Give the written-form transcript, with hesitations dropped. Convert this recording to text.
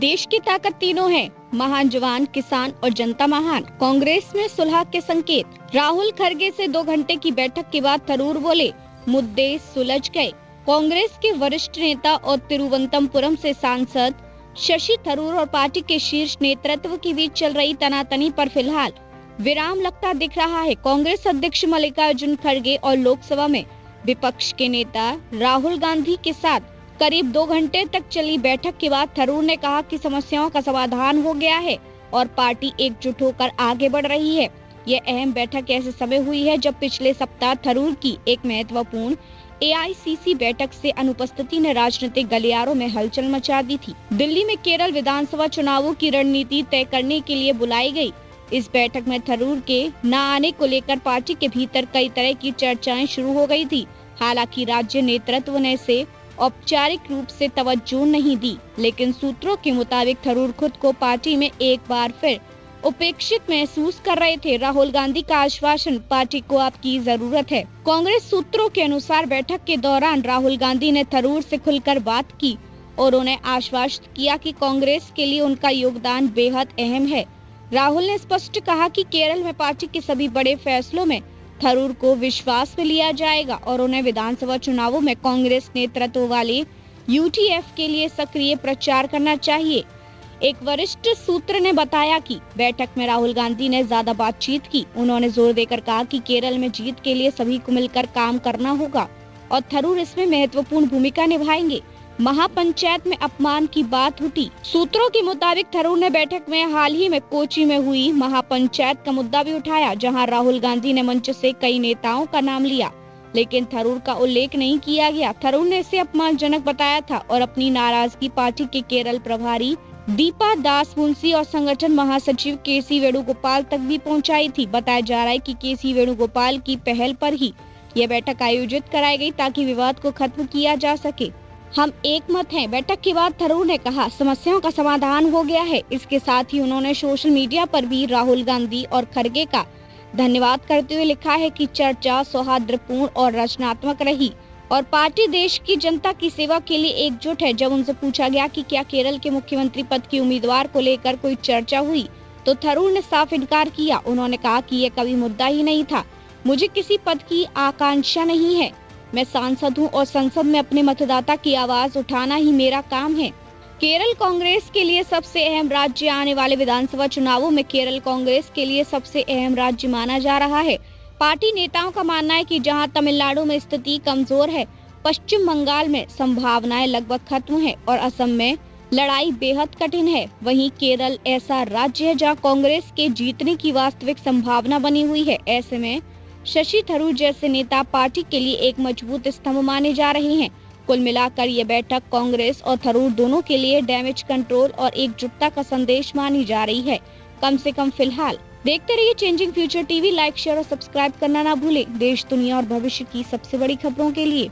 देश की ताकत तीनों है, महान जवान, किसान और जनता महान। कांग्रेस में सुलह के संकेत। राहुल खरगे से 2 घंटे की बैठक के बाद थरूर बोले, मुद्दे सुलझ गए। कांग्रेस के वरिष्ठ नेता और तिरुवनंतपुरम से सांसद शशि थरूर और पार्टी के शीर्ष नेतृत्व के बीच चल रही तनातनी पर फिलहाल विराम लगता दिख रहा है। कांग्रेस अध्यक्ष मल्लिकार्जुन खरगे और लोकसभा में विपक्ष के नेता राहुल गांधी के साथ करीब 2 घंटे तक चली बैठक के बाद थरूर ने कहा कि समस्याओं का समाधान हो गया है और पार्टी एकजुट होकर आगे बढ़ रही है। यह अहम बैठक ऐसे समय हुई है जब पिछले सप्ताह थरूर की एक महत्वपूर्ण एआईसीसी बैठक से अनुपस्थिति ने राजनीतिक गलियारों में हलचल मचा दी थी। दिल्ली में केरल विधानसभा चुनावों की रणनीति तय करने के लिए बुलाई गई इस बैठक में थरूर के न आने को लेकर पार्टी के भीतर कई तरह की चर्चाएं शुरू हो गई थी। हालांकि राज्य नेतृत्व ने इसे औपचारिक रूप से तवज्जो नहीं दी, लेकिन सूत्रों के मुताबिक थरूर खुद को पार्टी में एक बार फिर उपेक्षित महसूस कर रहे थे। राहुल गांधी का आश्वासन, पार्टी को आपकी जरूरत है। कांग्रेस सूत्रों के अनुसार बैठक के दौरान राहुल गांधी ने थरूर से खुलकर बात की और उन्हें आश्वस्त किया कि कांग्रेस के लिए उनका योगदान बेहद अहम है। राहुल ने स्पष्ट कहा कि केरल में पार्टी के सभी बड़े फैसलों में थरूर को विश्वास में लिया जाएगा और उन्हें विधानसभा चुनावों में कांग्रेस नेतृत्व वाले यूटीएफ के लिए सक्रिय प्रचार करना चाहिए। एक वरिष्ठ सूत्र ने बताया कि बैठक में राहुल गांधी ने ज्यादा बातचीत की। उन्होंने जोर देकर कहा कि केरल में जीत के लिए सभी को मिलकर काम करना होगा और थरूर इसमें महत्वपूर्ण भूमिका निभाएंगे। महापंचायत में अपमान की बात उठी। सूत्रों के मुताबिक थरूर ने बैठक में हाल ही में कोची में हुई महापंचायत का मुद्दा भी उठाया, जहां राहुल गांधी ने मंच से कई नेताओं का नाम लिया, लेकिन थरूर का उल्लेख नहीं किया गया। थरूर ने इसे अपमानजनक बताया था और अपनी नाराजगी पार्टी के केरल प्रभारी दीपा दास मुंशी और संगठन महासचिव केसी वेणुगोपाल तक भी पहुंचाई थी। बताया जा रहा है कि केसी वेणुगोपाल की पहल पर ही यह बैठक आयोजित कराई गई ताकि विवाद को खत्म किया जा सके। हम एक मत हैं। बैठक के बाद थरूर ने कहा, समस्याओं का समाधान हो गया है। इसके साथ ही उन्होंने सोशल मीडिया पर भी राहुल गांधी और खरगे का धन्यवाद करते हुए लिखा है कि चर्चा सौहार्दपूर्ण और रचनात्मक रही और पार्टी देश की जनता की सेवा के लिए एकजुट है। जब उनसे पूछा गया कि क्या केरल के मुख्यमंत्री पद के उम्मीदवार को लेकर कोई चर्चा हुई, तो थरूर ने साफ इनकार किया। उन्होंने कहा कि यह कभी मुद्दा ही नहीं था। मुझे किसी पद की आकांक्षा नहीं है। मैं सांसद हूं और संसद में अपने मतदाता की आवाज उठाना ही मेरा काम है। केरल कांग्रेस के लिए सबसे अहम राज्य। आने वाले विधानसभा चुनावों में केरल कांग्रेस के लिए सबसे अहम राज्य माना जा रहा है। पार्टी नेताओं का मानना है कि जहां तमिलनाडु में स्थिति कमजोर है, पश्चिम बंगाल में संभावनाएं लगभग खत्म है और असम में लड़ाई बेहद कठिन है, वहीं केरल ऐसा राज्य है जहां कांग्रेस के जीतने की वास्तविक संभावना बनी हुई है। ऐसे में शशि थरूर जैसे नेता पार्टी के लिए एक मजबूत स्तंभ माने जा रहे हैं। कुल मिलाकर ये बैठक कांग्रेस और थरूर दोनों के लिए डैमेज कंट्रोल और एकजुटता का संदेश मानी जा रही है, कम से कम फिलहाल। देखते रहिए changing future TV. Like, share और सब्सक्राइब करना ना भूलें। देश, दुनिया और भविष्य की सबसे बड़ी खबरों के लिए।